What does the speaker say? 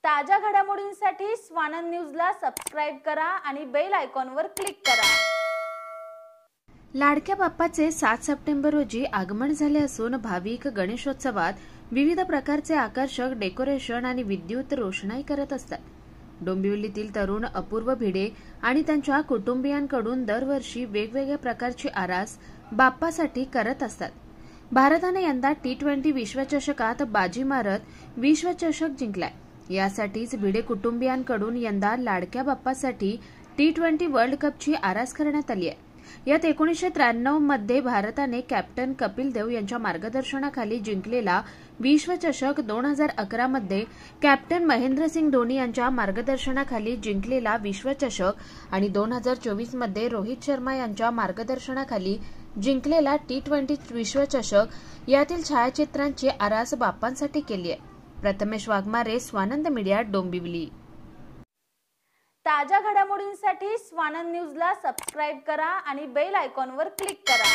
ताज्या घडामोडींसाठी स्वानंद न्यूजला सबस्क्राइब करा आणि बेल आयकॉनवर क्लिक करा। लाडक्या बाप्पाचे 7 सप्टेंबर रोजी आगमन झाले असून भाविक गणेशोत्सवात विविध प्रकारचे आकर्षक डेकोरेशन आणि विद्युत रोषणाई करत असतात। डोंबिवलीतील तरुण अपूर्व भिडे आणि त्यांच्या कुटुंबियांकडून दरवर्षी वेगवेगळ्या प्रकारची आरास बाप्पासाठी करत असतात। भारताने यंदा T20 विश्वचषकात बाजी मारत विश्वचषक जिंकलाय। यासाठीच भिडे कुटुंबियांकडून यंदा लाडक्या बाप्पासाठी T20 वर्ल्ड कपची आरास करण्यात आली आहे। यात 1993 मध्ये भारताने कॅप्टन कपिल देव यांच्या मार्गदर्शनाखाली जिंकलेला विश्वचषक, 2011 मध्ये कॅप्टन महेंद्रसिंग धोनी यांच्या मार्गदर्शनाखाली जिंकलेला विश्वचषक आणि 2024 मध्ये रोहित शर्मा यांच्या मार्गदर्शनाखाली जिंकलेला T20 विश्वचषक यातील छायाचित्रांची आरास बाप्पांसाठी केली आहे। प्रथमेश वाघमारे, स्वानंद मीडिया, डोंबिवली। ताज्या घडामोडींसाठी स्वानंद न्यूजला सबस्क्राइब करा आणि बेल आयकॉनवर क्लिक करा।